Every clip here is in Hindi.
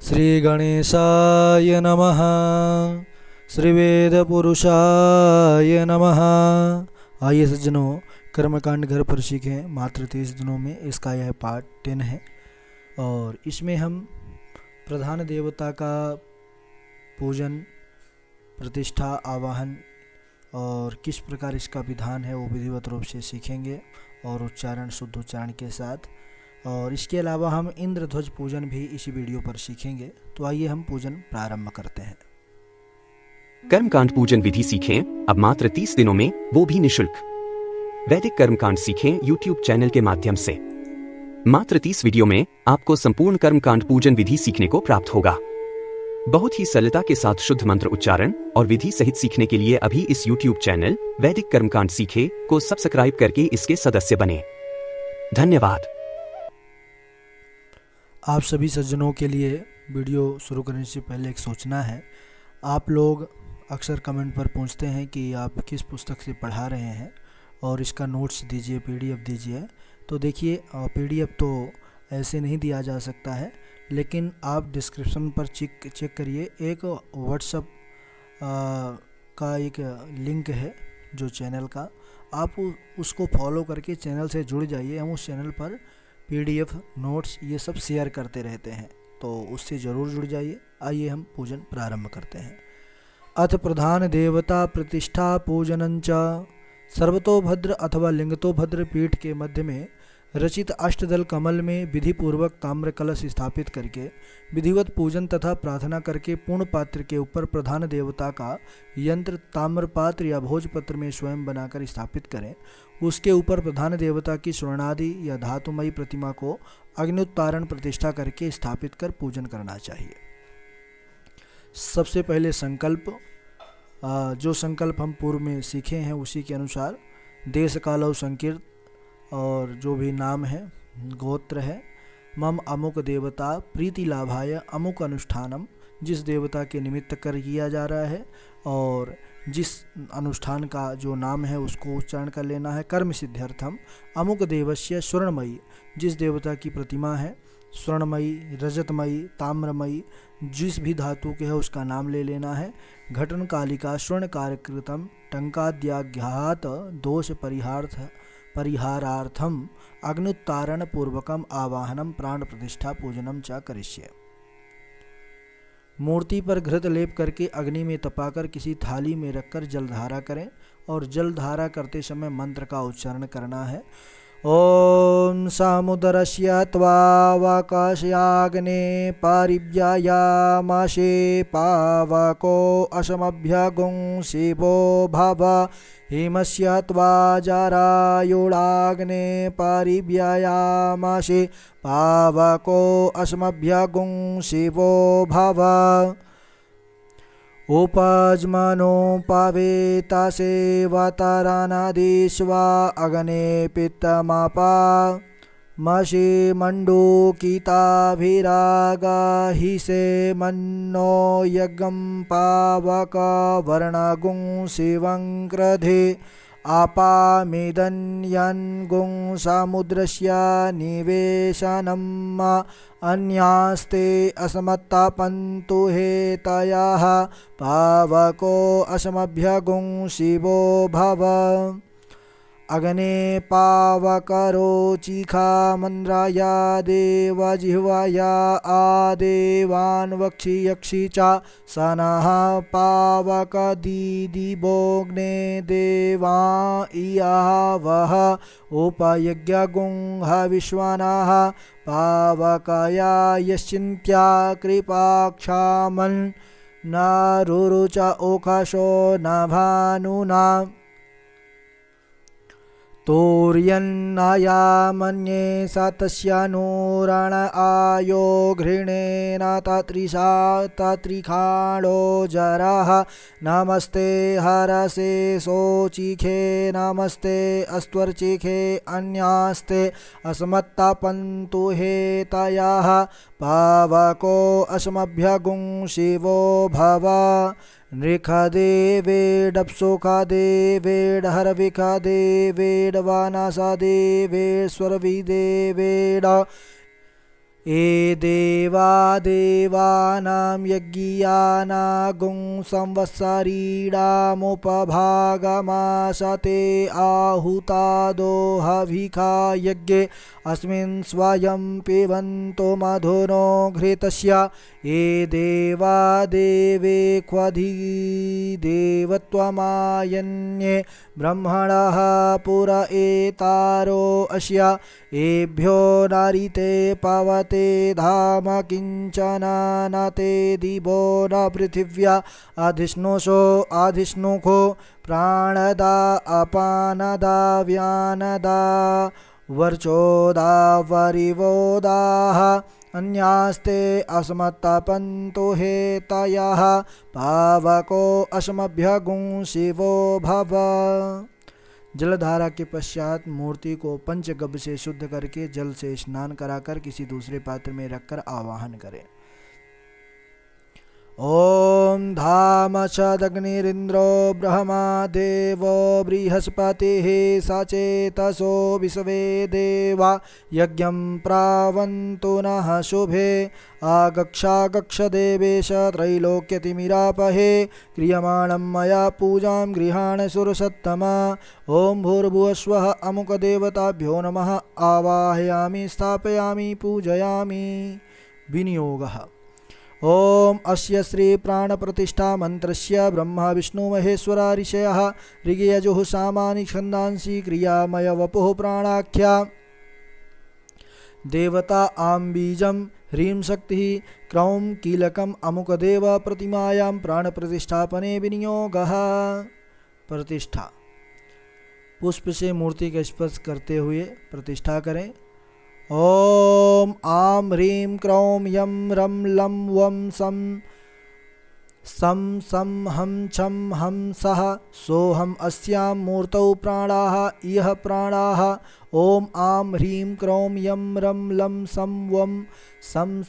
श्री गणेशाय नमः। श्री वेद पुरुषाय नमः। आइए सज्जनों, कर्मकांड घर पर सीखें मात्र 30 दिनों में, इसका यह पार्ट 10 है और इसमें हम प्रधान देवता का पूजन, प्रतिष्ठा, आवाहन और किस प्रकार इसका विधान है वो विधिवत रूप से सीखेंगे और उच्चारण, शुद्ध उच्चारण के साथ। और इसके अलावा हम इंद्रध्वज पूजन भी इसी वीडियो पर सीखेंगे। तो आइए हम पूजन प्रारंभ करते हैं। कर्मकांड पूजन विधि सीखें अब मात्र 30 दिनों में, वो भी निशुल्क। वैदिक कर्मकांड सीखें यूट्यूब चैनल के माध्यम से। मात्र 30 वीडियो में आपको संपूर्ण कर्मकांड पूजन विधि सीखने को प्राप्त होगा। बहुत ही सरलता के साथ शुद्ध मंत्र उच्चारण और विधि सहित सीखने के लिए अभी इस यूट्यूब चैनल वैदिक कर्मकांड सीखे को सब्सक्राइब करके इसके सदस्य बने। धन्यवाद। आप सभी सज्जनों के लिए वीडियो शुरू करने से पहले एक सूचना है। आप लोग अक्सर कमेंट पर पूछते हैं कि आप किस पुस्तक से पढ़ा रहे हैं और इसका नोट्स दीजिए, पीडीएफ दीजिए। तो देखिए, पीडीएफ तो ऐसे नहीं दिया जा सकता है, लेकिन आप डिस्क्रिप्शन पर चेक करिए। एक व्हाट्सएप का एक लिंक है जो चैनल का, आप उसको फॉलो करके चैनल से जुड़ जाइए। हम उस चैनल पर पीडीएफ, नोट्स ये सब शेयर करते रहते हैं, तो उससे ज़रूर जुड़ जाइए। आइए हम पूजन प्रारंभ करते हैं। अथ प्रधान देवता प्रतिष्ठा पूजनंच। सर्वतोभद्र अथवा लिंगतोभद्र पीठ के मध्य में रचित अष्टदल कमल में विधि पूर्वक ताम्र कलश स्थापित करके विधिवत पूजन तथा प्रार्थना करके पूर्ण पात्र के ऊपर प्रधान देवता का यंत्र ताम्रपात्र या भोजपत्र में स्वयं बनाकर स्थापित करें। उसके ऊपर प्रधान देवता की स्वर्णादि या धातुमयी प्रतिमा को अग्निउत्तारण प्रतिष्ठा करके स्थापित कर पूजन करना चाहिए। सबसे पहले संकल्प, जो संकल्प हम पूर्व में सीखे हैं उसी के अनुसार देश कालौ संकीर्त और जो भी नाम है, गोत्र है। मम अमुक देवता प्रीति लाभाय अमुक अनुष्ठानम, जिस देवता के निमित्त कर किया जा रहा है और जिस अनुष्ठान का जो नाम है उसको उच्चारण कर लेना है। कर्म सिद्ध्यर्थम अमुक देवस्य स्वर्णमयी, जिस देवता की प्रतिमा है स्वर्णमयी, रजतमयी, ताम्रमयी, जिस भी धातु के है उसका नाम ले लेना है। घटन कालिका स्वर्ण कार्यकृतम टंकाद्याघात दोष परिहारार्थम अग्नुत्तारण पूर्वकम आवाहनम प्राण प्रतिष्ठा पूजनम च करिष्ये। मूर्ति पर घृत लेप करके अग्नि में तपाकर किसी थाली में रखकर जलधारा करें और जलधारा करते समय मंत्र का उच्चारण करना है। ओम समुद्रस्य त्वावकाशयाग्ने पारिव्यायामाशे पावको असमभ्यगुं शिवो भव हिमस्य त्वाजारायुणाग्ने पारिव्यायामाशे पावको असमभ्यगुं शिवो भव उपज्मनो पावेतासे वातारानादिश्वा अग्ने पित्तमापा मशे मण्डूकिताभिरागाहिषे मन्नो यज्ञं पावक वर्णगुं शिवं क्रोधे आपामिदन्यन्गुं समुद्रस्य निवेशनम् अन्यास्ते असमत्तापन्तु हेतयः पावको असमभ्यगुं शिवो भव अग्ने पावकरोचिखा मन्द्राया देवजिह्वाया आदेवान् वक्षि यक्षि च सनः पावक दीदिवोऽग्ने देवा इयवः उपयज्ञगुं हविश्वानाः पावकया यश्चिन्त्या कृपाक्षामन् न रुरुच ओखशो न भानुना तोर्यन्नायामन्ये स तस्यानुरण आयो घृणेन तत्रिषा तत्रिखाणो जरः नमस्ते हरसे शोचिखे नमस्ते अस्त्वर्चिखे अन्यास्ते अस्मत्तापन्तु हेतयः पावको असमभ्यगुं शिवो भव नृखदेवेडप्सुखदेवेडहरविखदेवेडवानासादेवेश्वरविदेवेड ये देवा देवानां यज्ञियानागुं संवत्सरीणामुपभागमासते आहुतादो हविखा यज्ञे अस्मिन् स्वयं पिबन्तो मधुनो घृतस्य ये देवा देवे क्वधिदेवत्वमायन्ये ब्रह्मणः पुर एतारो अस्य एभ्यो नारिते पवते धाम किंचन न ते दिवो न पृथिव्या अधिष्णुषो अधिष्णुखो प्राणदा अपानदा व्यानदा वर्चोदा वरिवोदाः अन्यास्ते अस्मत्तपन्तो हेतयः पावको अस्मभ्यगुं शिवो भव। जलधारा के पश्चात मूर्ति को पंचगव्य से शुद्ध करके जल से स्नान कराकर किसी दूसरे पात्र में रखकर आवाहन करें। ओम धाम सदग्निरिंद्रो ब्रह्मा देवो बृहस्पतिः सचेतसो विश्वे देवा यज्ञं प्रावन्तु नः शुभे आगक्षा देवेश त्रैलोक्यतिमिरापहे क्रियमाणं मया पूजां गृहाण सुरसत्तमा। ओम भूर्भुवस्वः अमुकदेवताभ्यो नमः आवाहयामि स्थापयामि पूजयामि। विनियोगः। ओम अस्य श्री प्राण प्रतिष्ठा मंत्रस्य ब्रह्मा विष्णु महेश्वरा ऋषयः ऋग्यजुः सामानि छन्दांसि क्रियामय वपुः प्राणाख्या देवता आं बीजं ह्रीं शक्तिः क्रौं कीलकम् अमुकदेव प्रतिमायां प्राण प्रतिष्ठापने विनियोगः। प्रतिष्ठा। पुष्प से मूर्ति का स्पर्श करते हुए प्रतिष्ठा करें। ओम आं ह्रीं क्रौं यं रं लं वं सं हं छं हं सः सोऽहम् अस्यां मूर्तौ प्राणाः इह प्राणाः। ओम आं ह्रीं क्रौं यं रं लं सं वं सं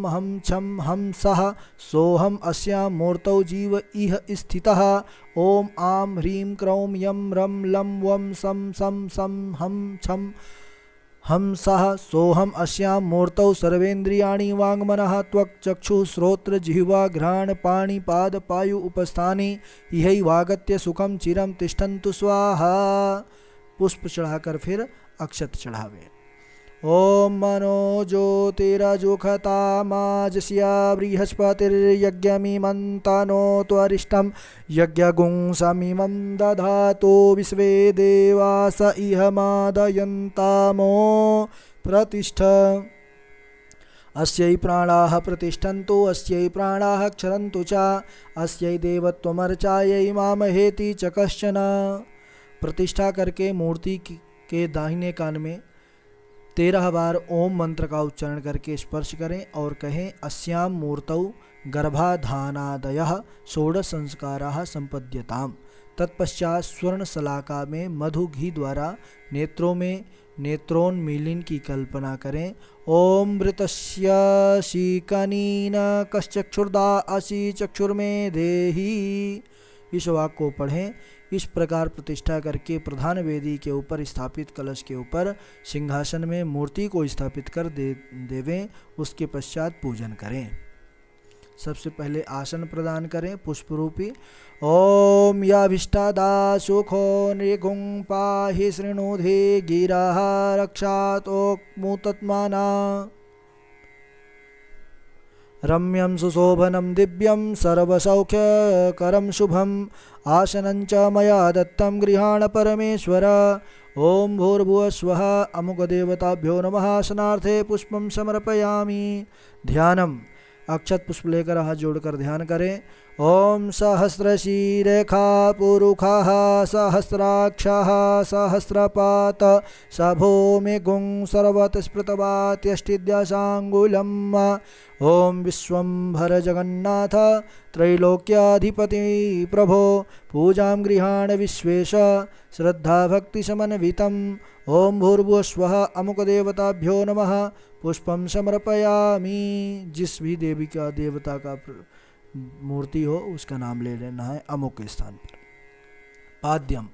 हं छं हं सः सोऽहम् अस्यां मूर्तौ जीव इह स्थितः। ओम आं ह्रीं क्रौं यं रं लं वं सं हं छं हंसः सोऽहम् अस्यां मूर्तौ सर्वेन्द्रियाणि वाङ्मनः त्वक् चक्षुः श्रोत्र जिह्वा घ्राण पाणि पाद पायु उपस्थानि इहैवागत्य सुखं चिरं तिष्ठन्तु स्वाहा। पुष्प चढ़ाकर फिर अक्षत चढ़ावे। ओम मनो ज्योतिरजुखतामाजस्या बृहस्पतिर्यज्ञमिमन्तनो त्वरिष्टं यज्ञगुं समिमं दधातो विश्वे देवास इह मादयन्तामो प्रतिष्ठ। अस्यै प्राणाः प्रतिष्ठन्तु अस्यै प्राणाः क्षरन्तु च अस्यै देवत्वमर्चायै मामहेति च कश्चन। प्रतिष्ठा करके मूर्ति के दाहिने कान में 13 बार ओम मंत्र का उच्चारण करके स्पर्श करें और कहें अस्यां मूर्तौ गर्भाधानादयः षोडश संस्काराः संपद्यताम्। तत्पश्चात स्वर्ण शलाका में मधु घी द्वारा नेत्रों में नेत्रोन्मीलन की कल्पना करें। ओम मृतस्य शीकनीन कश्चक्षुर्दा असि चक्षुर्मे देहि। इस वाक्य को पढ़ें। इस प्रकार प्रतिष्ठा करके प्रधान वेदी के ऊपर स्थापित कलश के ऊपर सिंहासन में मूर्ति को स्थापित कर देवें। उसके पश्चात पूजन करें। सबसे पहले आसन प्रदान करें पुष्प रूपी। ओम याभिष्टादा सुखो नृगुं पाहि शृणुधे गिरः रक्षातोक्मुतत्माना। रम्यं सुशोभनं दिव्यं सर्वसौख्यकरं शुभम् आसनं च मया दत्तं गृहाण परमेश्वर। ओम भूर्भुवस्वः अमुकदेवताभ्यो नमः। आसनार्थे पुष्पं समर्पयामि। ध्यानम। अक्षत पुष्प लेकर हाथ जोड़कर ध्यान करें। ओम सहस्रशीरेखा पुरुषः सहस्राक्षः सहस्रपात सभूमिगुं सर्वतस्पृतवात्यष्टिद्याशाङ्गुलम्। ओम विश्वंभर जगन्नाथ त्रैलोक्याधिपति प्रभो पूजां गृहाण विश्वेश श्रद्धा भक्ति समन्वितम्। ओम भूर्भुवस्वः अमुकदेवताभ्यो नमः। पुष्पं समर्पयामि। जिस भी देवी का देवता का मूर्ति हो उसका नाम ले लेना है अमुक के स्थान पर। पाद्यम।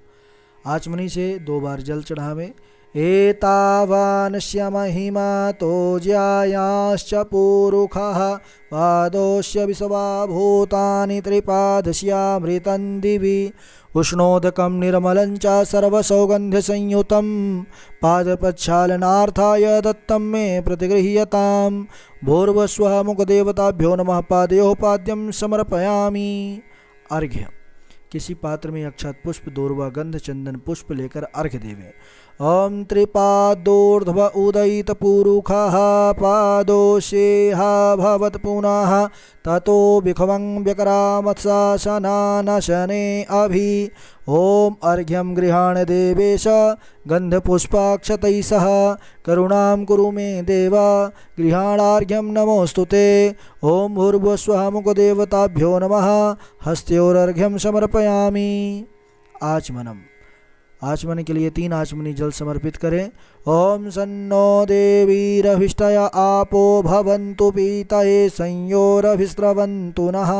आचमनी से 2 बार जल चढ़ावें। एतावानस्य महिमातो ज्यायाश्च पुरुखः पादोऽस्य विश्वा भूतानि त्रिपादस्यामृतं दिवि उष्णोदकं निर्मलं च सर्वसौगन्ध्यसंयुतं पादप्रक्षालनार्थाय दत्तं मे प्रतिगृह्यतां भूर्भुवस्वः मुखदेवताभ्यो नमः पादयोः पाद्यं समर्पयामि। अर्घ्य किसी पात्र में अक्षत पुष्प दूर्वा गंध चंदन पुष्प लेकर अर्घ्य देवें। ओम त्रिपादोर्ध्व उदयित पुरुखः पादोषेहा भवत् पुनः ततो विखवं व्यकरामत्सासनानशने अभि। ओम अर्घ्यं गृहाण देवेश गंधपुष्पाक्षतैः सह करुणां कुरु मे देव गृहाणार्घ्यं नमोऽस्तुते। ओम भूर्भुवस्वः मुखदेवताभ्यो नमः हस्तयोरर्घ्यं समर्पयामि। आचमनम आचमन के लिए 3 आचमनी जल समर्पित करें। ओम सन्नो देवीरभिष्टय आपो भवन्तु पीतये संयोरभिस्रवन्तु नः।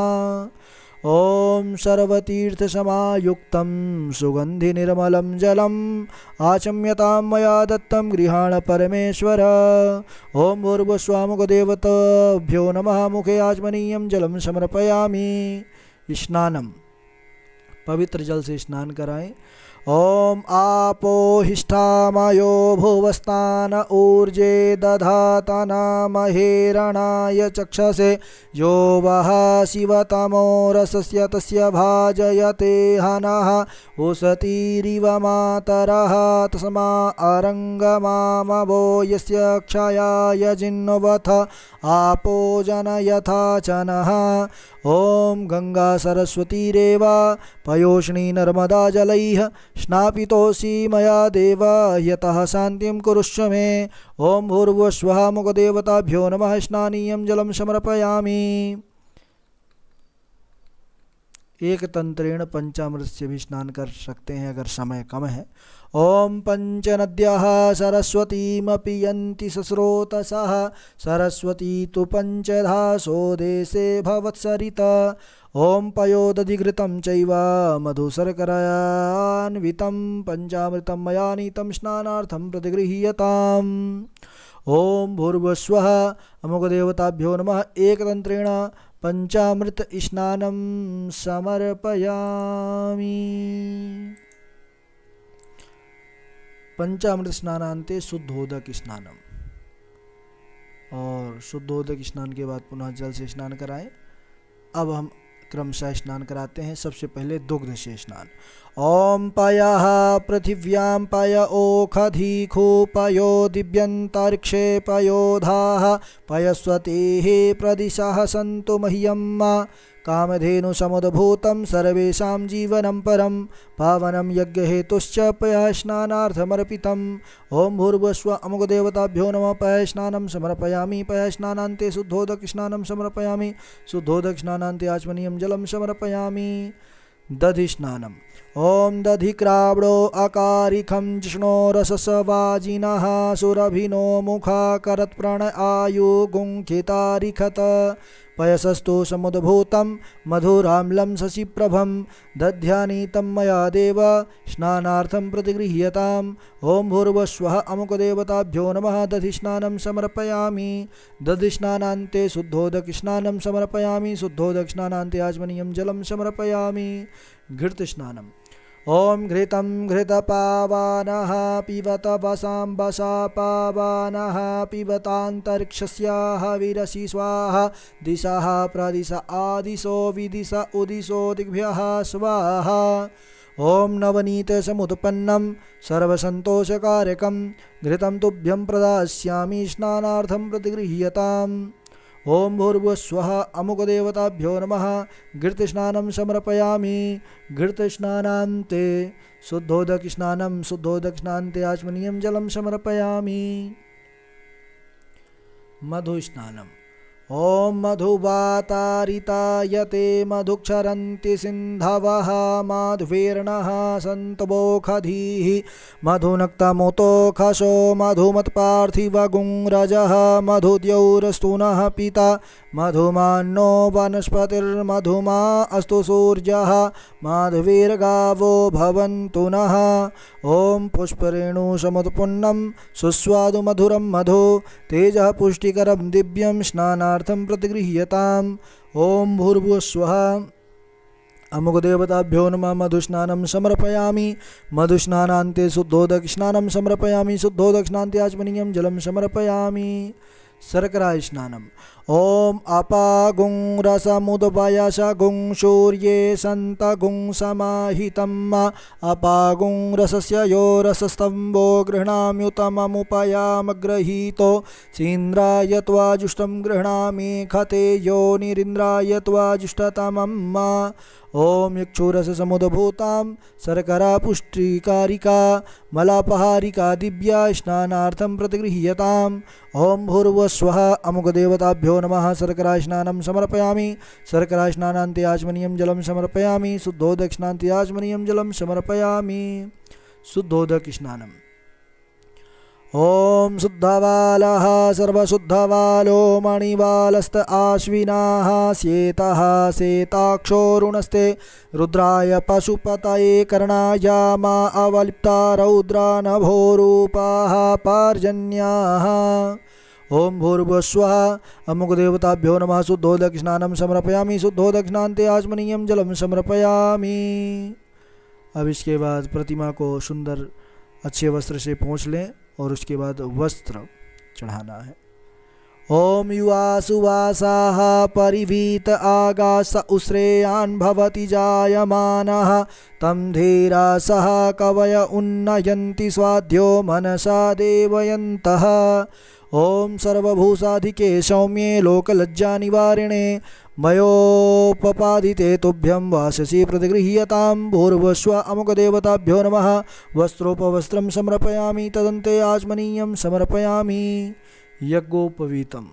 ओम सर्वतीर्थसमायुक्तं सुगन्धिनिर्मलं जलम् आचम्यतां मया दत्तं गृहाण परमेश्वर। ओम भूर्भुवस्वः मुखदेवताभ्यो नमः मुखे आचमनीयं जलं समर्पयामि। स्नानम पवित्र जल से स्नान कराएं। ओम आपोहिष्ठामयो भुवस्तान ऊर्जे दधातनामहेरणाय चक्षसे यो वः शिवतमो रसस्य तस्य भाजयते हनः उशतीरिव मातरः तस्मा अरङ्गमामवो यस्य क्षयाय जिन्वथ आपो जनयथा च नः। ओम गंगा सरस्वतीरेव पयोष्णी नर्मदा जलैः स्नापितोऽसि मया देव यतः शान्तिं कुरुष्व मे। ओम भूर्भुवस्वः मुखदेवताभ्यो नमः स्नानीयं जलं समर्पयामि। एक तंत्रेण पंचामृत से भी स्नान कर सकते हैं अगर समय कम है। ओम पंचनद्यः सरस्वतीमपि यन्ति सस्रोतसः सरस्वती तु पंचधासो देशे भवत्सरिता। ओम पयोदधिघृतं चैव मधुशर्करान्वितं पंचामृतं मया नीतं स्नानार्थं प्रतिगृह्यताम्। ओम भूर्भुवस्वः अमुकदेवताभ्यो नमः एकतंत्रेण पंचामृत स्नानं समर्पयामि। पंचामृत स्नानान्ते शुद्धोदक स्नानम। और शुद्धोदक स्नान के बाद पुनः जल से स्नान कराएं। अब हम क्रमशः स्नान कराते हैं। सबसे पहले दुग्ध से स्नान। ओम पयः पृथिव्यां पय ओखधीखो पयो दिव्यन्तरिक्षे पयोधाः पयस्वतेः प्रदिशः सन्तु मह्यं कामधेनु समुद्भूतं सर्वेषां जीवनं परं पावनं यज्ञहेतुश्च पयः स्नानार्थमर्पितम्। ओम भूर्भुवस्वः अमुकदेवताभ्यो नमः पयः स्नानं समर्पयामि। पयः स्नानान्ते शुद्धोदक स्नानं समर्पयामि। शुद्धोदक स्नानान्ते आचमनीयं जलं समर्पयामि। दधि स्नानम। ओम दधिक्रावणो अकारिखं जिष्णो रससवाजिनः सुरभिनो मुखाकरत् प्रण आयु गुंखितारिखत पयसस्तु समुद्भूतं मधुराम्लं शशिप्रभं दध्यानीतं मया देव स्नानार्थं प्रतिगृह्यताम्। ओम भूर्भुवस्वः अमुकदेवताभ्यो नमः दधि स्नानं समर्पयामि। दधि स्नानान्ते शुद्धोदक स्नानं समर्पयामि। शुद्धोदक स्नानान्ते आचमनीयं जलं समर्पयामि। घृत स्नानम। ओम घृतं घृतपावानः पिबत वसां वसापावानः पिबतान्तरिक्षस्याः विरसि स्वाहा दिशः प्रदिश आदिशो विदिश उदिशो दिग्भ्यः स्वाहा। ओम नवनीत समुत्पन्नं सर्वसन्तोषकारकं घृतं तुभ्यं प्रदास्यामि स्नानार्थं प्रतिगृह्यताम्। ओम भूर्भुवस्वः अमुकदेवताभ्यो नमः घृत स्नानं समर्पयामि। घृत स्नानान्ते शुद्धोदक स्नानं शुद्धोदक स्नान्ते आचमनीयं जलं समर्पयामि। मधु स्नानम। ॐ मधुवातारितायते मधुक्षरन्ति सिन्धवः माध्वीर्णः सन्तवोखधीः मधुनक्तमुतोखशो मधुमत्पार्थिवगुंरजः मधुद्यौरस्तुनः पिता मधुमान्नो वनस्पतिर्मधुमा अस्तु सूर्यः माध्वीर्गावो भवन्तु नः। ॐ पुष्परेणुसमुत्पन्नं सुस्वादु मधुरं मधु तेजः पुष्टिकरं दिव्यं स्नानार्थं प्रतिगृह्यताम्। ॐ भूर्भुवस्वः अमुकदेवताभ्यो नमः। मधुस्नानं समर्पयामि। मधुस्नानान्ते शुद्धोदकस्नानं समर्पयामि। शुद्धोदकस्नान्ते आचमनीयं जलं समर्पयामि। शर्करा स्नानम्। ॐ अपागुं रसमुद्वयसगुं सूर्ये सन्तगुं समाहितम् अपागुं रसस्य यो रसस्तम्भो गृह्णाम्युतममुपयामग्रहीतो सीन्द्राय त्वाजुष्टं गृह्णामि खते योनिरिन्द्राय त्वाजुष्टतमम्। ॐ यक्षुरससमुद्भूतां शर्करा पुष्टिकारिका मलापहारिका दिव्या स्नानार्थं प्रतिगृह्यताम्। ॐ भूर्भुवस्वः अमुकदेवताभ्यो नमः। शर्करा स्नानं समर्पयामि। शर्करा स्नानान्ते आचमनीयं जलं समर्पयामि। शुद्धोदक स्नानान्ते आचमनीयं जलं समर्पयामि। शुद्धोदक स्नानम्। ॐ शुद्धवालः सर्वशुद्धवालो मणिवालस्त आश्विनाः श्वेतः श्वेताक्षोरुणस्ते रुद्राय पशुपतये कर्णाय मा अवलिप्ता रौद्रा नभोरूपाः पार्जन्याः। ॐ भूर्भुवस्वः अमुकदेवताभ्यो नमः। शुद्धोदक स्नानं समर्पयामि। शुद्धोदक स्नानान्ते आचमनीयं जलं समर्पयामि। अब इसके बाद प्रतिमा को सुंदर अच्छे वस्त्र से पोंछ लें और उसके बाद वस्त्र चढ़ाना है। ॐ युवा सुवासाः परिवीत आगास उश्रेयान् भवति जायमानः तं धीरा सह कवय उन्नयन्ति स्वाध्यो मनसा देवयन्तः। ॐ सर्वभूषाधिके सौम्ये लोकलज्जानिवारिणे मयोपपादिते तुभ्यं वाससि प्रतिगृह्यतां। भूर्भुवस्व अमुकदेवताभ्यो नमः। वस्त्रोपवस्त्रं समर्पयामि। तदन्ते आचमनीयं समर्पयामि। यज्ञोपवीतम्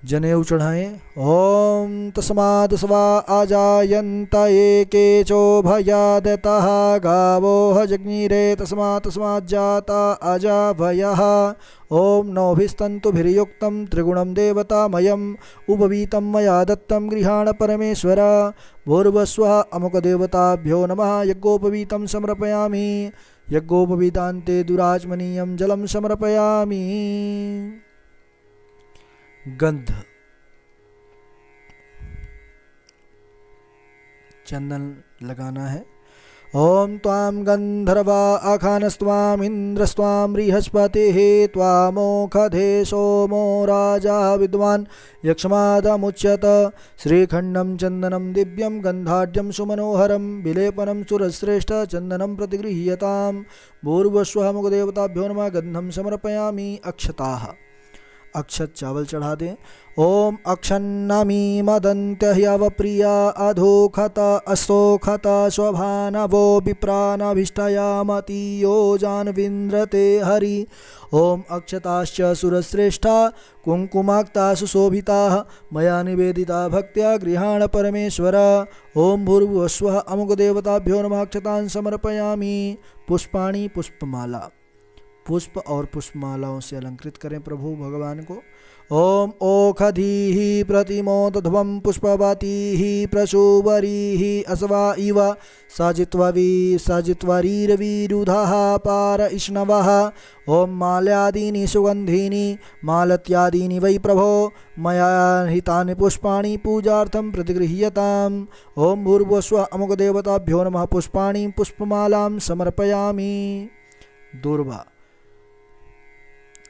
जनेऊ चढ़ाएं। ॐ तस्मात् स्वा अजायन्त एकेचो भयादतः गावो जज्ञिरे तस्मात् जाता अजाभयः। ॐ नौभिस्तन्तुभिर्युक्तं त्रिगुणं देवतामयम् उपवीतं मया दत्तं गृहाण परमेश्वर। भूर्भुवस्वः अमुकदेवताभ्यो नमः। यज्ञोपवीतं समर्पयामि। यज्ञोपवीतान्ते दुराचमनीयं जलं समर्पयामि। गंध चंदन लगाना है। ॐ त्वां गन्धर्वा अखानस्त्वामिन्द्रस्त्वां बृहस्पतिः त्वामोखधे सोमो राजा विद्वान् यक्ष्मादमुच्यत। श्रीखण्डं चन्दनं दिव्यं गन्धाढ्यं सुमनोहरं विलेपनं सुरश्रेष्ठ चन्दनं प्रतिगृह्यताम्। भूर्भुवस्वः अमुकदेवताभ्यो नमः। गन्धं समर्पयामि। अक्षताः अक्षत चावल चढ़ा दें। ॐ अक्षन्नमी मदन्त्यह्यवप्रिया अधोखत अस्तोखत स्वभानवो विप्रानभिष्टयामतीयो जानविन्द्रते हरि। ॐ अक्षताश्च सुरश्रेष्ठा कुङ्कुमाक्ता सुशोभिताः मया निवेदिता भक्त्या गृहाण परमेश्वर। ॐ भूर्भुवस्वः अमुकदेवताभ्यो नमः। अक्षतान् समर्पयामि। पुष्पाणि पुष्पमाला पुष्प और पुष्पमालाओं से अलंकृत करें प्रभु भगवान को। ॐ ओखधीः प्रतिमोदध्वं पुष्पवतीः प्रसूवरीः अस्वा इव सजित्वरीरविरुधः पार इष्णवः। ॐ माल्यादीनि सुगन्धीनि मालत्यादीनि वै प्रभो मया हितानि पुष्पाणि पूजार्थं प्रतिगृह्यताम्। ॐ भूर्भुवस्वः अमुकदेवताभ्यो नमः। पुष्पाणि पुष्पमालां समर्पयामि। दूर्वा।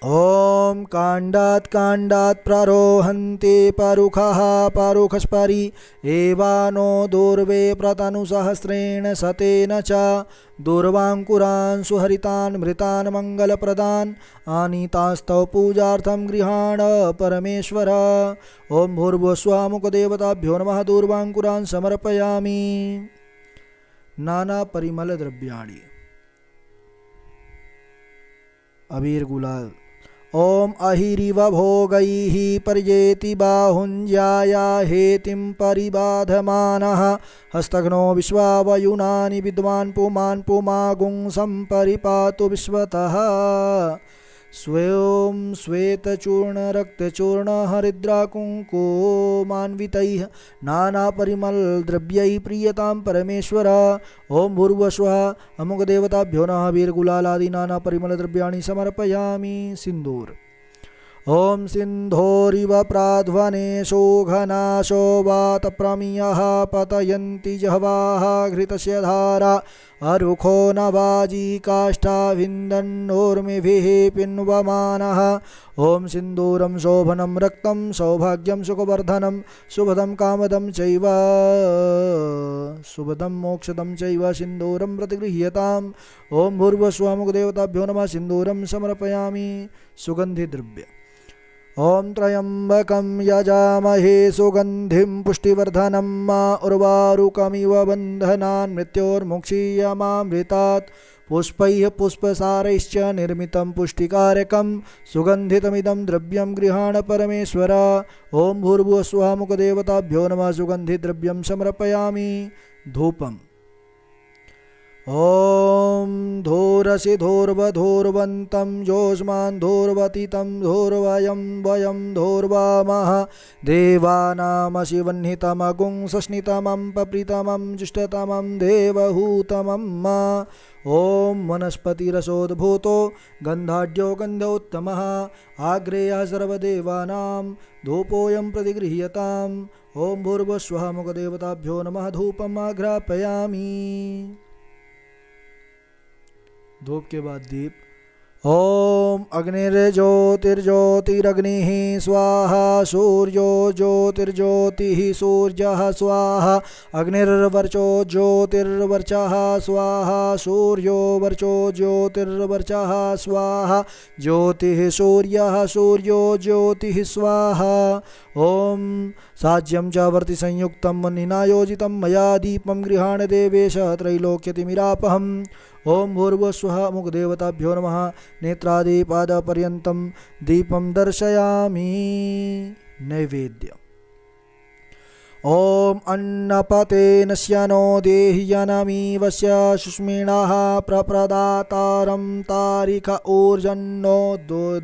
ॐ काण्डात् काण्डात् प्ररोहन्ति परुखः परुखस्परि एवानो दूर्वे प्रतनुसहस्रेण शतेन च दूर्वाङ्कुरान् सुहरितान् मृतान् मङ्गलप्रदान् आनीतास्तव पूजार्थं गृहाण परमेश्वर। ॐ भूर्भुवस्वः अमुकदेवताभ्यो नमः। दूर्वाङ्कुरान् समर्पयामि। नाना परिमल द्रव्याणि अबीर गुलाल ॐ अहिरिव भोगैः पर्येति बाहुञ्जाया हेतिं परिबाधमानः हस्तघ्नो विश्वावयुनानि विद्वान् पुमान् पुमागुं सम्परिपातु विश्वतः स्वयं श्वेतचूर्ण हरिद्राकुङ्कुमान्वितैः नानापरिमलद्रव्यैः प्रीयतां परमेश्वर। ॐ भूर्भुवस्वः अमुकदेवताभ्यो नमः वीरगुलालादि नानापरिमलद्रव्याणि समर्पयामि। सिन्दूर। ॐ सिन्धोरिव प्राध्वने शोघनाशो वातप्रमियः पतयन्ति जह्वाः घृतस्य धारा अरुखो नवाजी काष्ठाभिन्दन्नोर्मिभिः पिन्वमानः। ॐ सिन्दूरं शोभनं रक्तं सौभाग्यं सुखवर्धनं शुभदं कामदं चैव शुभदं मोक्षदं चैव सिन्दूरं प्रतिगृह्यताम्। ॐ भूर्भुवस्वमुखदेवताभ्यो नमः सिन्दूरं समर्पयामि। सुगन्धिद्रव्य। ॐ त्र्यम्बकं यजामहे सुगन्धिं पुष्टिवर्धनं उर्वारुकमिव बन्धनान् मृत्योर्मुक्षीयमामृतात् पुष्पैः पुष्पसारैश्च निर्मितं पुष्टिकारकं सुगन्धितमिदं द्रव्यं गृहाण परमेश्वर। ॐ भूर्भुवस्वः मुखदेवताभ्यो नमः सुगन्धिद्रव्यं समर्पयामि। धूपम्। ॐ धूरसि धूर्वधूर्वन्तं योऽस्मान् धूर्वतीतं धूर्वयं वयं धूर्वामः देवानामसि वह्नितमगुं सस्नितमं पप्रीतमं जुष्टतमं देवहूतमं। ॐ वनस्पतिरसोद्भूतो गन्धाढ्यो गन्धोत्तमः आग्रेयः सर्वदेवानां धूपोऽयं प्रतिगृह्यताम्। ॐ भूर्भुवस्वः मुखदेवताभ्यो नमः धूपम् आघ्रापयामि। धूप के बाद दीप। ॐ अग्निर्ज्योतिर्ज्योतिरग्निः स्वाहा सूर्यो ज्योतिर्ज्योतिः सूर्यः स्वाहा अग्निर्वर्चो ज्योतिर्वर्चः स्वाहा सूर्यो वर्चो ज्योतिर्वर्चः स्वाहा ज्योतिः सूर्यः सूर्यो ज्योतिः स्वाहा। ॐ साज्यं च वर्ति संयुक्तं वह्निना योजितं मया दीपं गृहाण देवेश त्रैलोक्यतिमिरापहम्। ॐ भूर्भुवस्वः मुखदेवताभ्यो नमः नेत्रादिपादपर्यन्तं दीपं दर्शयामि। नैवेद्य। ॐ अन्नपतेन स्यनो देहि जनमीवस्य सुष्मिणः प्रप्रदातारं तारिक ऊर्जन्नो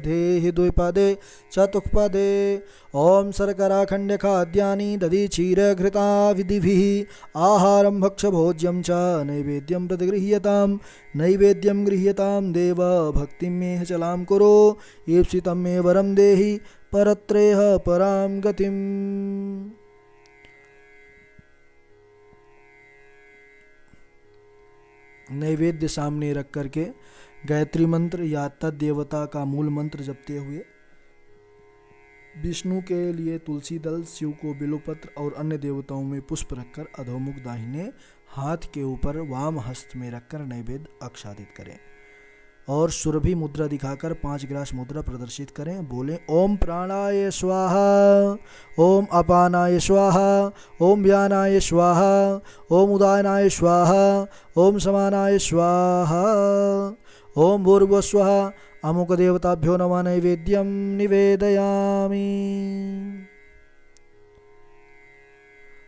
देहि द्विपदे चतुष्पदे। ॐ शर्कराखण्डखाद्यानि दधिक्षीरघृता विधिभिः आहारं भक्ष्यभोज्यं च नैवेद्यं प्रतिगृह्यताम्। नैवेद्यं गृह्यतां देव भक्तिं मे चलां कुरु ईप्सितं मे वरं देहि परत्रेह परां गतिम्। नैवेद्य सामने रख करके गायत्री मंत्र या तद्देवता का मूल मंत्र जपते हुए विष्णु के लिए तुलसी दल, शिव को बिल्वपत्र और अन्य देवताओं में पुष्प रखकर अधोमुख दाहिने हाथ के ऊपर वाम हस्त में रखकर नैवेद्य आच्छादित करें और सुरभि मुद्रा दिखाकर 5 ग्रास मुद्रा प्रदर्शित करें। बोलें ओम प्राणाय स्वाहा, ओम अपानाय स्वाहा, ओम व्यानाय स्वाहा, ओम उदानाय स्वाहा, ओम समानाय स्वाहा। ओम भूर्भुवस्वः अमुक देवताभ्यो नमः नैवेद्यं निवेदयामि।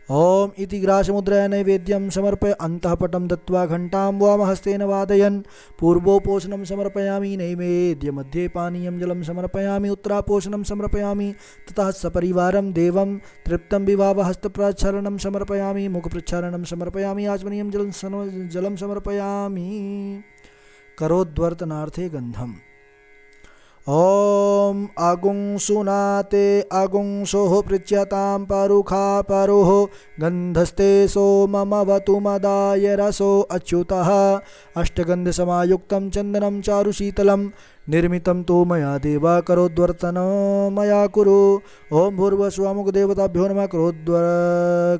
ओम इति ग्रासमुद्राय नैवेद्यं समर्पय अन्तःपटं दत्त्वा घण्टां वामहस्तेन वादयन् पूर्वोपोषणं समर्पयामि। नैवेद्य मध्ये पानीयं जलं समर्पयामि, उत्तरापोषणं समर्पयामि, ततः सपरिवारं देवं तृप्तं विवाह हस्तप्रक्षालनं समर्पयामि, मुखप्रक्षालनं समर्पयामि, आचमनीयं जलं समर्पयामि। करोद्वर्तनार्थे गन्धम्। ओम आगुंसुनाते आगुंसोः पृच्यतां परुखा परुः गन्धस्ते सोममवतु मदाय रसो अच्युतः। अष्टगन्धसमायुक्तं चन्दनं चारुशीतलं निर्मितं तु मया देव करोद्वर्तनं मया कुरु। ओम भूर्भुवस्वः मुखदेवताभ्यो नमः।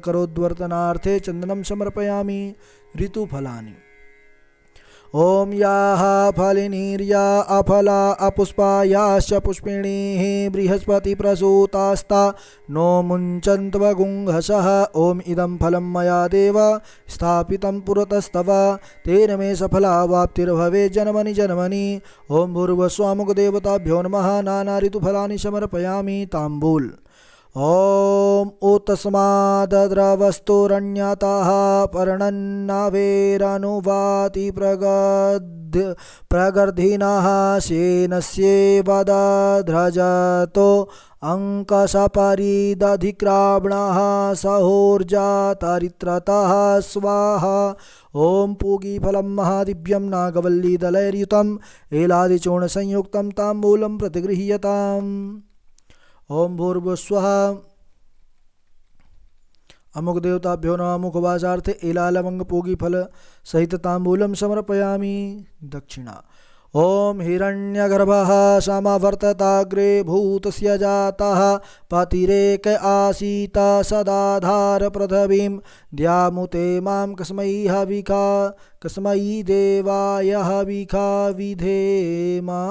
करोद्वर्तनार्थे चन्दनं समर्पयामि। ऋतुफलानि। ॐ याः फलिनीर्या अफला अपुष्पा याश्च पुष्पिणीः बृहस्पतिप्रसूतास्ता नो मुञ्चन्त्वगुंहसः। ॐ इदं फलं मया देव स्थापितं पुरतस्तव तेन मे सफलावाप्तिर्भवेत् जन्मनि जन्मनि। ॐ भूर्भुवस्सुमुखदेवताभ्यो नमः। नाना ऋतुफलानि समर्पयामि ताम्बूल। ॐ उत्तस्माद्द्रवस्तुरण्यतः पर्णन्नावेरनुवाति प्रगर्धिनः शेनस्येवदध्रजतो अङ्कसपरिदधिक्रावणः सहोर्जातरित्रतः स्वाहा। ॐ पूगीफलं महादिव्यं नागवल्लीदलैर्युतम् एलादिचूर्णसंयुक्तं ताम्बूलं प्रतिगृह्यताम्। ओम भूर्भुवस्वः अमुक देवताभ्यो नमः। मुखवासार्थे एलालवंग पूगी फल सहित तांबूलम समर्पयामि। दक्षिणा। ओम हिरण्यगर्भः समवर्तताग्रे भूतस्य जातः पतिरेक आसीत सदाधार पृथिवीं द्यामुते मां कस्मै हविखा कस्मै देवाय हविखा विधेमा।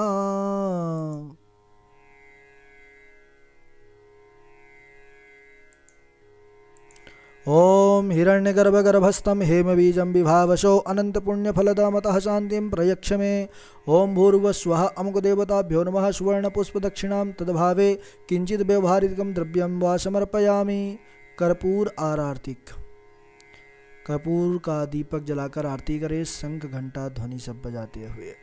ओम हिरण्यगर्भगर्भस्थं हेमबीजं विभावशो अनन्तपुण्यफलदामतः शान्तिं प्रयक्ष मे। ओम भूर्भुवस्वः अमुकदेवताभ्यो नमः। सुवर्णपुष्पदक्षिणां तद्भावे किंचित व्यवहारिकं द्रव्यं वा समर्पयामि। कर्पूर आरतिक। कर्पूर का दीपक जलाकर आरती करे शंख घंटा ध्वनि सब बजाते हुए।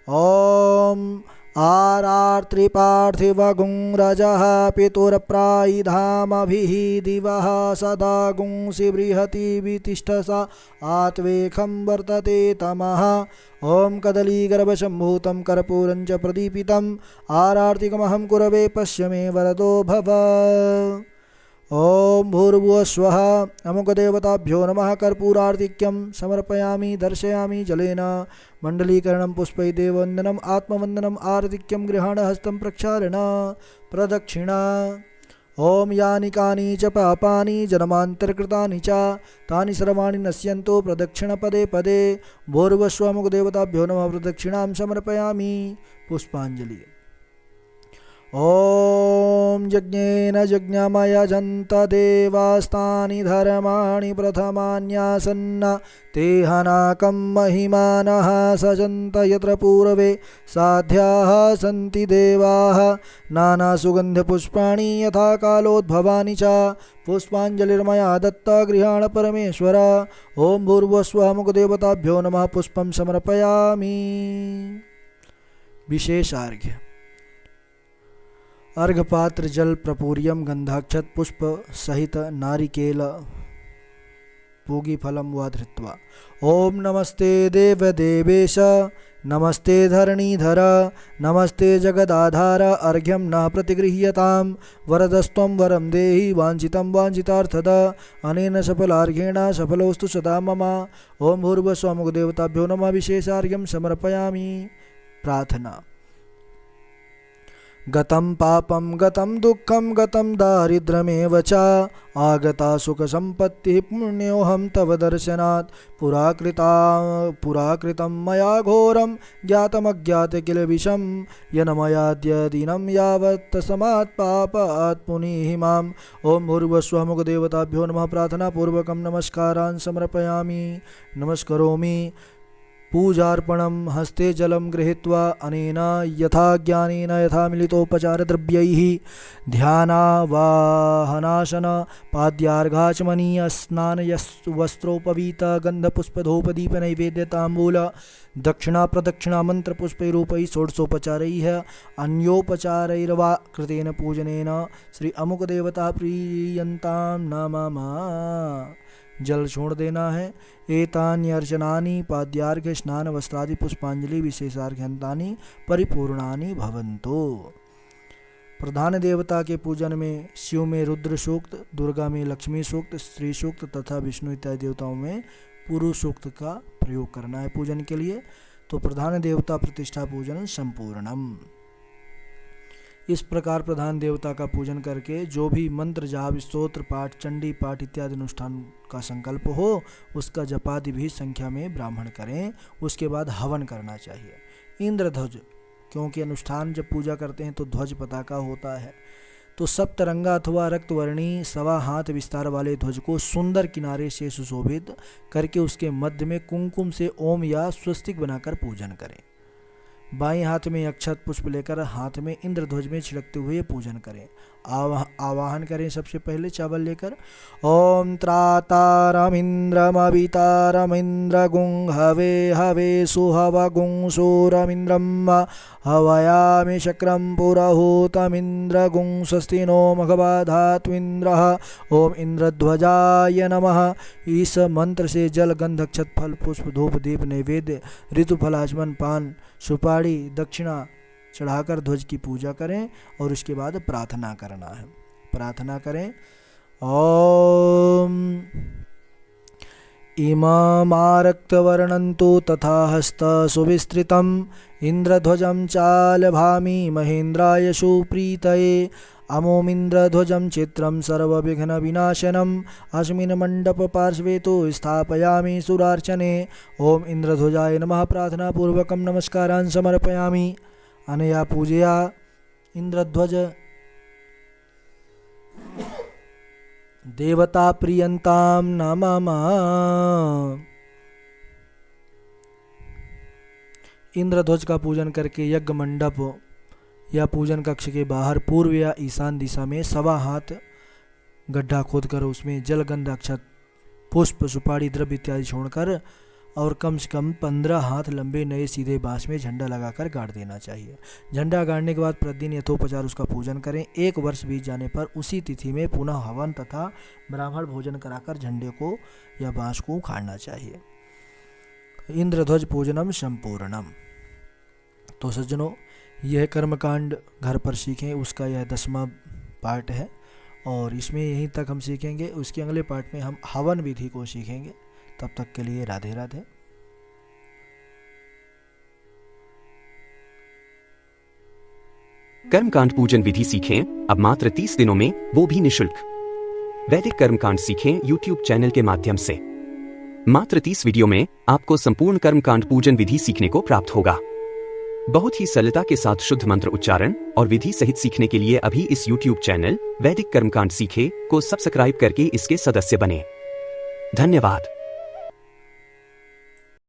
ओम आरार्त्रिपार्थिवगुंरजः पितुरप्रायिधामभिः दिवः सदा गुंसि बृहतीभितिष्ठसा आत्वेखं वर्तते तमः। ॐ कदलीगर्भसम्भूतं कर्पूरं च प्रदीपितम् आरार्तिकमहं कुरवे पश्य मे वरदो भव। ओम भूर्भुवस्वः अमुकदेवताभ्यो नमः। कर्पूरार्तिक्यं समर्पयामि दर्शयामि जलेन। मण्डलीकरणं पुष्पैः देववन्दनम् आत्मवन्दनम् आर्तिक्यं गृहाणहस्तं प्रक्षालन प्रदक्षिणा। ओम यानि कानि च पापानि जन्मान्तरकृतानि च तानि सर्वाणि नश्यन्तु प्रदक्षिणपदे पदे। भूर्भुवस्वः अमुकदेवताभ्यो नमः। प्रदक्षिणां समर्पयामि। पुष्पाञ्जलि। ओम यज्ञेन यज्ञमयजन्त देवास्तानि धर्माणि प्रथमान्यासन्न ते हनाकं महिमानः सजन्त यत्र पूर्वे साध्याः सन्ति देवाः नानासुगन्धपुष्पाणि यथा कालोद्भवानि च। पुष्पाञ्जलिर्मया दत्ता गृहाण परमेश्वर। ओम भूर्भुवस्वः अमुकदेवताभ्यो नमः। पुष्पं समर्पयामि। विशेषार्घ्य। अर्घपात्र जल प्रपूर्यम गंधाक्षत पुष्प सहित नारिकेल पूगी फलम वा धृत्वा। ओम नमस्ते देवदेवेश नमस्ते धरणीधर नमस्ते जगदाधार। अर्घ्यं न प्रतिगृह्यतां वरदस्त्वं वरं देहि वाञ्छितं वाञ्छितार्थद अनेन सफलार्घ्येण सफलोऽस्तु सदा मम। ओम भूर्भुवस्वः अमुकदेवताभ्यो नमः। विशेषार्घ्यं समर्पयामि। प्रार्थना। गतं पापं गतं दुःखं गतं दारिद्र्यमेव च आगता सुखसम्पत्तिः पुण्योऽहं तव दर्शनात् पुराकृतं मया घोरं ज्ञातमज्ञात किल विषं येन मयाद्य दिनं यावत् तस्मात् पापात् पुनीहि माम्। ओम भूर्भुवस्वः अमुकदेवताभ्यो नमः। प्रार्थनापूर्वकं नमस्कारान् समर्पयामि नमस्करोमि। पूजार्पणं हस्ते जलं गृहीत्वा अनेन यथा ज्ञानेन यथा मिलितोपचारद्रव्यैः ध्यानावाहनाशन पाद्यार्घाचमनीय स्नान वस्त्रोपवीत गन्धपुष्पधूपदीप नैवेद्यताम्बूल दक्षिणा प्रदक्षिणा मंत्रपुष्पैरूपैः षोडशोपचारैः अन्योपचारैर्वा कृतेन पूजनेन श्री अमुकदेवता प्रीयन्तां न मम। जल छोड़ देना है। एतान्यर्चनानि पाद्यार्घ्य स्नान वस्त्रादि पुष्पांजलि विशेषार्घ्यन्तानि परिपूर्णानि भवन्तु। प्रधान देवता के पूजन में शिव में रुद्र सूक्त, दुर्गा में लक्ष्मी सूक्त, स्त्री सूक्त तथा विष्णु इत्यादि देवताओं में पुरुष सूक्त का प्रयोग करना है पूजन के लिए। तो प्रधान देवता प्रतिष्ठा पूजन संपूर्णम। इस प्रकार प्रधान देवता का पूजन करके जो भी मंत्र जाप स्तोत्र पाठ चंडी पाठ इत्यादि अनुष्ठान का संकल्प हो उसका जपादि भी संख्या में ब्राह्मण करें। उसके बाद हवन करना चाहिए। इंद्रध्वज, क्योंकि अनुष्ठान जब पूजा करते हैं तो ध्वज पताका होता है, तो सप्तरंगा अथवा रक्तवर्णी 1.25 हाथ विस्तार वाले ध्वज को सुंदर किनारे से सुशोभित करके उसके मध्य में कुमकुम से ओम या स्वस्तिक बनाकर पूजन करें। बाएं हाथ में अक्षत पुष्प लेकर हाथ में इंद्रध्वज में छिड़कते हुए पूजन करें। आवाहन करें सबसे पहले चावल लेकर, ओम त्रातारमिंद्रमवितारमिंद्र गुं हवे हवे सुहव गुं सूरमिंद्रम हवयामि शक्रम पुरहूतमिंद्र गुं स्वस्ति नो मघवधात्विंद्रः ओम इंद्रध्वजाय नमः। इस मंत्र से जल गंध अक्षत फल पुष्प धूप दीप नैवेद्य ऋतुफल आचमन पान सुपारी दक्षिणा चढ़ाकर ध्वज की पूजा करें और उसके बाद प्रार्थना करना है। प्रार्थना करें, ओम इमामारक्तवर्णन्तु तथा हस्त सुविस्तृतम् इंद्रध्वजं चालभामि महेन्द्राय सुप्रीतये अमोमिन्द्रध्वजं चित्रं सर्वविघ्नविनाशनम् अस्मिन् मंडप पार्श्वे तो स्थापयामि सुरार्चने। ओम इंद्रध्वजाय नमः प्रार्थना पूर्वकं नमस्कारान् समर्पयामि। अनया पूजया इंद्रध्वज देवता प्रियंताम नमः। इंद्रध्वज का पूजन करके यज्ञ मंडप या पूजन कक्ष के बाहर पूर्व या ईशान दिशा में 1.25 हाथ गड्ढा खोदकर उसमें जल गंध अक्षत पुष्प सुपारी द्रव्य इत्यादि छोड़कर और कम से कम 15 हाथ लंबे नए सीधे बांस में झंडा लगाकर गाड़ देना चाहिए। झंडा गाड़ने के बाद प्रतिदिन यथोपचार उसका पूजन करें। 1 वर्ष बीत जाने पर उसी तिथि में पुनः हवन तथा ब्राह्मण भोजन कराकर झंडे को या बांस को उखाड़ना चाहिए। इंद्रध्वज पूजनम संपूर्णम। तो सज्जनों, यह कर्मकांड घर पर सीखें उसका यह 10वां पार्ट है और इसमें यहीं तक हम सीखेंगे। उसके अगले पार्ट में हम हवन विधि को सीखेंगे। तब तक के लिए राधे राधे। कर्मकांड पूजन विधि सीखें अब मात्र 30 दिनों में, वो भी निशुल्क। वैदिक कर्मकांड सीखें यूट्यूब चैनल के माध्यम से। मात्र 30 वीडियो में आपको संपूर्ण कर्मकांड पूजन विधि सीखने को प्राप्त होगा। बहुत ही सरलता के साथ शुद्ध मंत्र उच्चारण और विधि सहित सीखने के लिए अभी इस यूट्यूब चैनल वैदिक कर्मकांड सीखे को सब्सक्राइब करके इसके सदस्य बने। धन्यवाद।